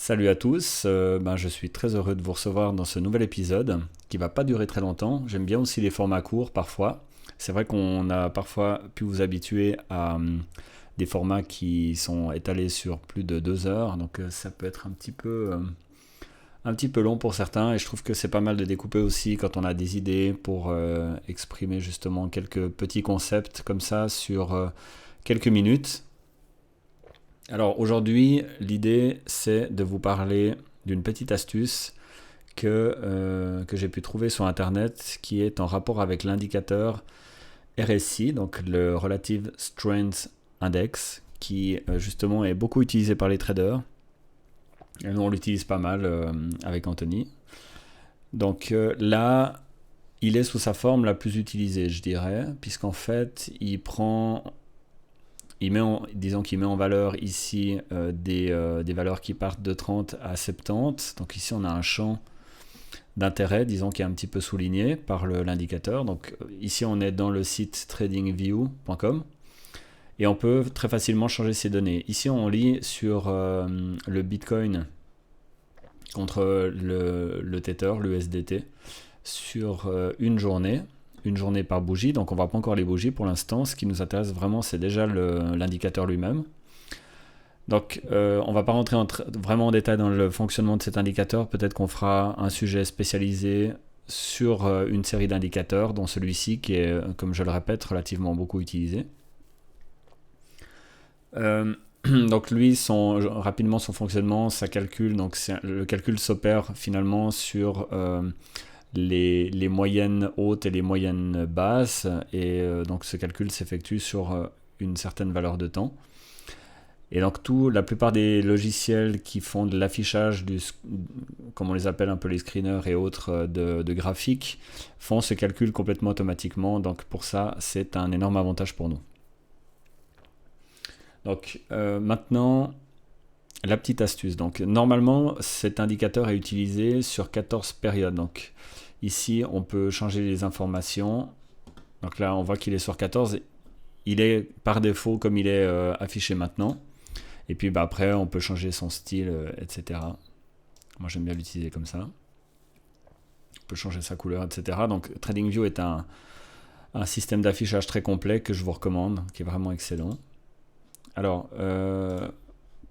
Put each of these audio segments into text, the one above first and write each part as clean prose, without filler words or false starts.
Salut à tous, je suis très heureux de vous recevoir dans ce nouvel épisode qui va pas durer très longtemps. J'aime bien aussi les formats courts parfois. C'est vrai qu'on a parfois pu vous habituer à des formats qui sont étalés sur plus de 2 heures, donc ça peut être un petit peu long pour certains et je trouve que c'est pas mal de découper aussi quand on a des idées pour exprimer justement quelques petits concepts comme ça sur quelques minutes. Alors aujourd'hui, l'idée c'est de vous parler d'une petite astuce que j'ai pu trouver sur internet qui est en rapport avec l'indicateur RSI, donc le Relative Strength Index, qui justement est beaucoup utilisé par les traders. Et nous on l'utilise pas mal avec Anthony. Donc là, il est sous sa forme la plus utilisée, je dirais, puisqu'en fait, disons qu'il met en valeur ici des valeurs qui partent de 30 à 70. Donc ici, on a un champ d'intérêt, disons, qui est un petit peu souligné par l'indicateur. Donc ici, on est dans le site tradingview.com et on peut très facilement changer ces données. Ici, on lit sur le Bitcoin contre le Tether, l'USDT, sur une journée par bougie, donc on ne voit pas encore les bougies pour l'instant. Ce qui nous intéresse vraiment, c'est déjà l'indicateur lui-même. Donc on ne va pas rentrer vraiment en détail dans le fonctionnement de cet indicateur. Peut-être qu'on fera un sujet spécialisé sur une série d'indicateurs, dont celui-ci qui est, comme je le répète, relativement beaucoup utilisé. Donc lui, rapidement son fonctionnement, ça calcule, donc le calcul s'opère finalement sur les moyennes hautes et les moyennes basses, et donc ce calcul s'effectue sur une certaine valeur de temps. Et donc la plupart des logiciels qui font de l'affichage, comme on les appelle un peu les screeners et autres de graphiques, font ce calcul complètement automatiquement. Donc pour ça, c'est un énorme avantage pour nous. Donc maintenant, la petite astuce. Donc normalement, cet indicateur est utilisé sur 14 périodes. Donc ici, on peut changer les informations. Donc là, on voit qu'il est sur 14. Il est par défaut comme il est affiché maintenant. Et puis après, on peut changer son style, etc. Moi, j'aime bien l'utiliser comme ça. On peut changer sa couleur, etc. Donc TradingView est un système d'affichage très complet que je vous recommande, qui est vraiment excellent. Alors,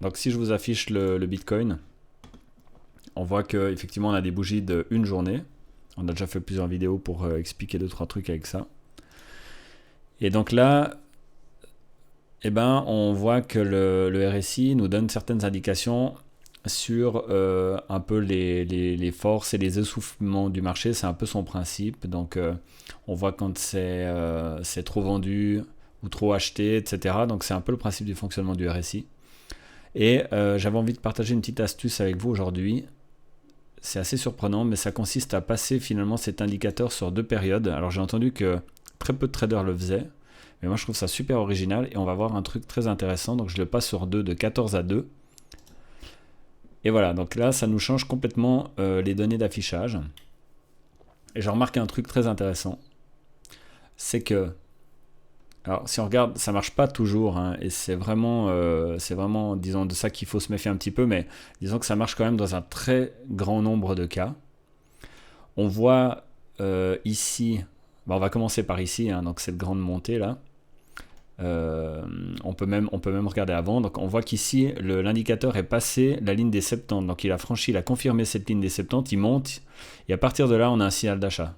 donc si je vous affiche le Bitcoin, on voit qu'effectivement on a des bougies de une journée. On a déjà fait plusieurs vidéos pour expliquer 2-3 trucs avec ça. Et donc là, on voit que le RSI nous donne certaines indications sur un peu les forces et les essoufflements du marché. C'est un peu son principe. Donc on voit quand c'est trop vendu ou trop acheté, etc. Donc c'est un peu le principe du fonctionnement du RSI. Et j'avais envie de partager une petite astuce avec vous aujourd'hui. C'est assez surprenant, mais ça consiste à passer finalement cet indicateur sur 2 périodes. Alors j'ai entendu que très peu de traders le faisaient, mais moi je trouve ça super original et on va voir un truc très intéressant. Donc je le passe sur 2, de 14 à 2. Et voilà, donc là ça nous change complètement les données d'affichage. Et j'ai remarqué un truc très intéressant. C'est que, alors si on regarde, ça marche pas toujours, hein, et c'est vraiment, disons, de ça qu'il faut se méfier un petit peu, mais disons que ça marche quand même dans un très grand nombre de cas. On voit ici, on va commencer par ici, hein, donc cette grande montée là. On peut même regarder avant. Donc on voit qu'ici l'indicateur est passé la ligne des 70. Donc il a confirmé cette ligne des 70, il monte et à partir de là on a un signal d'achat.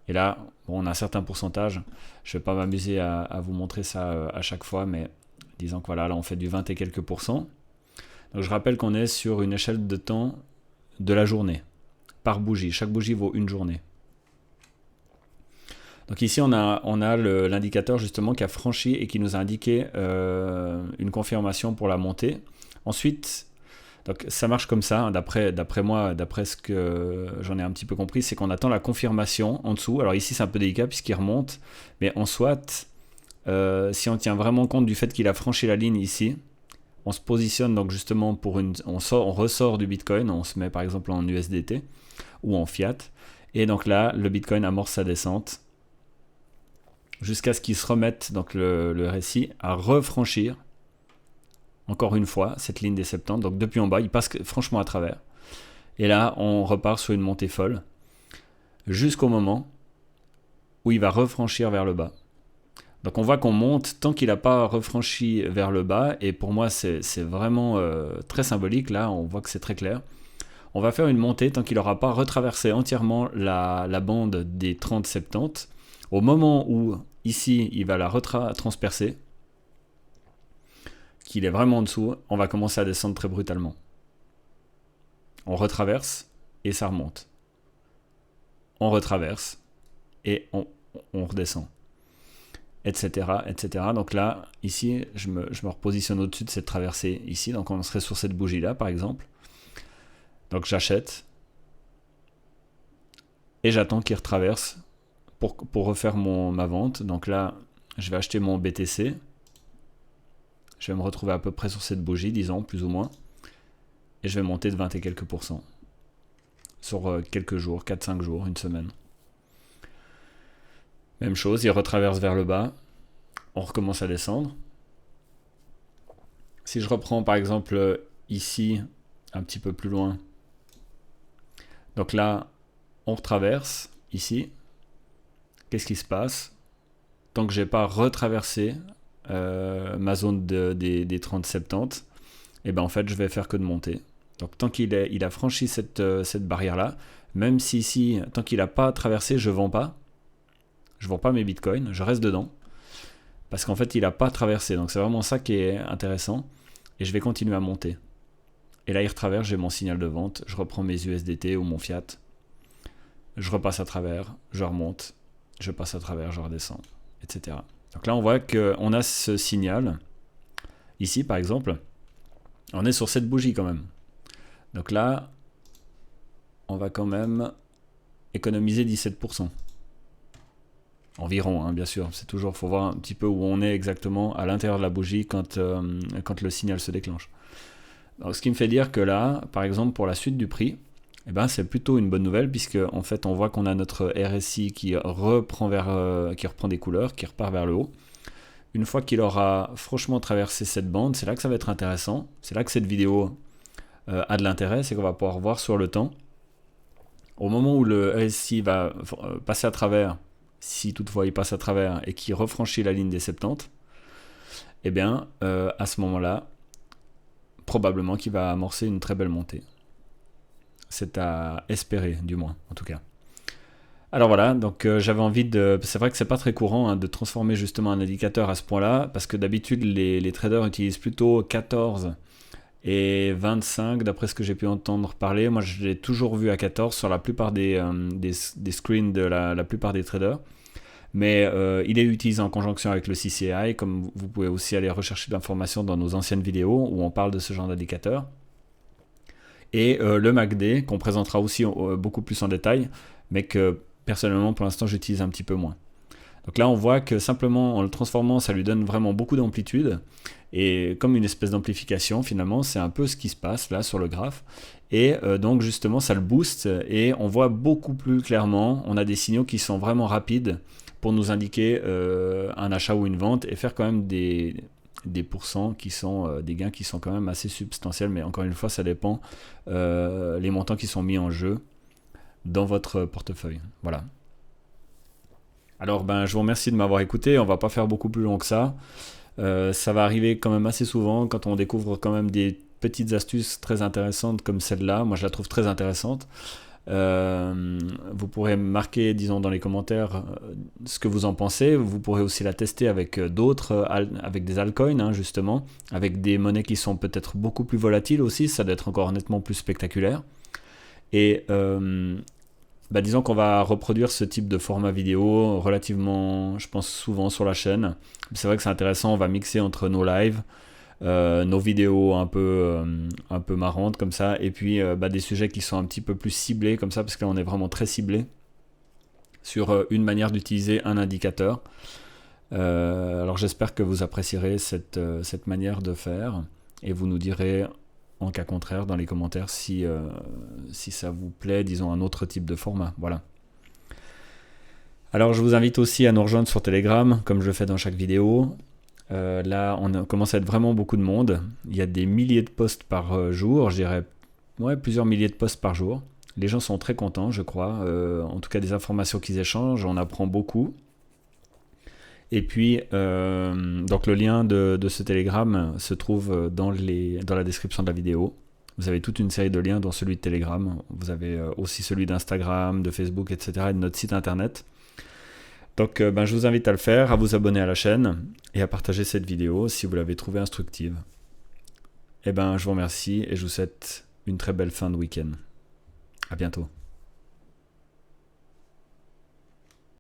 Et là, on a un certain pourcentage. Je ne vais pas m'amuser à vous montrer ça à chaque fois, mais disons que voilà, là on fait du 20 et quelques %. Donc je rappelle qu'on est sur une échelle de temps de la journée, par bougie. Chaque bougie vaut une journée. Donc ici, on a l'indicateur justement qui a franchi et qui nous a indiqué une confirmation pour la montée. Ensuite, donc ça marche comme ça, hein, d'après moi, d'après ce que j'en ai un petit peu compris, c'est qu'on attend la confirmation en dessous. Alors ici, c'est un peu délicat puisqu'il remonte, mais en soit, si on tient vraiment compte du fait qu'il a franchi la ligne ici, on se positionne donc justement on ressort du Bitcoin, on se met par exemple en USDT ou en fiat, et donc là, le Bitcoin amorce sa descente jusqu'à ce qu'il se remette, donc le RSI, à refranchir encore une fois, cette ligne des 70. Donc depuis en bas, il passe franchement à travers. Et là, on repart sur une montée folle, jusqu'au moment où il va refranchir vers le bas. Donc on voit qu'on monte tant qu'il n'a pas refranchi vers le bas, et pour moi c'est vraiment très symbolique, là on voit que c'est très clair. On va faire une montée tant qu'il n'aura pas retraversé entièrement la bande des 30-70. Au moment où ici il va la transpercer, qu'il est vraiment en dessous, on va commencer à descendre très brutalement. On retraverse et ça remonte. On retraverse et on redescend. Etc., etc. Donc là, ici, je me repositionne au-dessus de cette traversée ici. Donc on serait sur cette bougie-là, par exemple. Donc j'achète. Et j'attends qu'il retraverse pour refaire ma vente. Donc là, je vais acheter mon BTC. Je vais me retrouver à peu près sur cette bougie, disons, plus ou moins. Et je vais monter de 20 et quelques %. Sur quelques jours, 4-5 jours, une semaine. Même chose, il retraverse vers le bas, on recommence à descendre. Si je reprends par exemple ici, un petit peu plus loin, donc là, on retraverse ici. Qu'est-ce qui se passe? Tant que j'ai pas retraversé ma zone des 30-70, et ben en fait je vais faire que de monter. Donc tant qu'il a franchi cette barrière-là, même si ici, tant qu'il n'a pas traversé, je vends pas. Je vends pas mes bitcoins, je reste dedans. Parce qu'en fait, il n'a pas traversé. Donc c'est vraiment ça qui est intéressant. Et je vais continuer à monter. Et là, il retraverse, j'ai mon signal de vente. Je reprends mes USDT ou mon fiat. Je repasse à travers, je remonte. Je passe à travers, je redescends, etc. Donc là, on voit qu'on a ce signal. Ici, par exemple, on est sur cette bougie quand même. Donc là, on va quand même économiser 17%. Environ, hein, bien sûr. C'est toujours, faut voir un petit peu où on est exactement à l'intérieur de la bougie quand le signal se déclenche. Donc, ce qui me fait dire que là, par exemple, pour la suite du prix, eh ben, c'est plutôt une bonne nouvelle puisque en fait, on voit qu'on a notre RSI qui reprend des couleurs, qui repart vers le haut. Une fois qu'il aura franchement traversé cette bande, c'est là que ça va être intéressant. C'est là que cette vidéo a de l'intérêt, c'est qu'on va pouvoir voir sur le temps. Au moment où le RSI va passer à travers, si toutefois il passe à travers et qu'il refranchit la ligne des 70, eh bien, à ce moment-là, probablement qu'il va amorcer une très belle montée. C'est à espérer, du moins, en tout cas. Alors voilà, donc j'avais envie de... C'est vrai que c'est pas très courant hein, de transformer justement un indicateur à ce point-là, parce que d'habitude, les traders utilisent plutôt 14 et 25, d'après ce que j'ai pu entendre parler. Moi, je l'ai toujours vu à 14 sur la plupart des screens de la plupart des traders. Mais il est utilisé en conjonction avec le CCI, comme vous pouvez aussi aller rechercher de l'information dans nos anciennes vidéos où on parle de ce genre d'indicateur. Et le MACD, qu'on présentera aussi beaucoup plus en détail, mais que personnellement, pour l'instant, j'utilise un petit peu moins. Donc là, on voit que simplement en le transformant, ça lui donne vraiment beaucoup d'amplitude. Et comme une espèce d'amplification, finalement, c'est un peu ce qui se passe là sur le graphe. Et donc justement, ça le booste et on voit beaucoup plus clairement, on a des signaux qui sont vraiment rapides pour nous indiquer un achat ou une vente et faire quand même des pourcents qui sont des gains qui sont quand même assez substantiels. Mais encore une fois, ça dépend les montants qui sont mis en jeu dans votre portefeuille. Voilà. Alors je vous remercie de m'avoir écouté, on va pas faire beaucoup plus long que ça. Ça va arriver quand même assez souvent quand on découvre quand même des petites astuces très intéressantes comme celle-là. Moi je la trouve très intéressante. Vous pourrez marquer disons dans les commentaires ce que vous en pensez. Vous pourrez aussi la tester avec d'autres, avec des altcoins hein, justement, avec des monnaies qui sont peut-être beaucoup plus volatiles aussi, ça doit être encore nettement plus spectaculaire. Et disons qu'on va reproduire ce type de format vidéo relativement, je pense, souvent sur la chaîne. C'est vrai que c'est intéressant, on va mixer entre nos lives, nos vidéos un peu marrantes comme ça, et puis des sujets qui sont un petit peu plus ciblés comme ça, parce que là on est vraiment très ciblé sur une manière d'utiliser un indicateur. Alors j'espère que vous apprécierez cette manière de faire, et vous nous direz en cas contraire dans les commentaires si ça vous plaît, disons un autre type de format. Voilà. Alors je vous invite aussi à nous rejoindre sur Telegram, comme je le fais dans chaque vidéo. Là, commence à être vraiment beaucoup de monde. Il y a des milliers de posts par jour, je dirais, ouais, plusieurs milliers de posts par jour. Les gens sont très contents, je crois. En tout cas, des informations qu'ils échangent, on apprend beaucoup. Et puis, donc le lien de ce Telegram se trouve dans la description de la vidéo. Vous avez toute une série de liens dans celui de Telegram. Vous avez aussi celui d'Instagram, de Facebook, etc. et de notre site internet. Donc je vous invite à le faire, à vous abonner à la chaîne et à partager cette vidéo si vous l'avez trouvée instructive. Je vous remercie et je vous souhaite une très belle fin de week-end. À bientôt.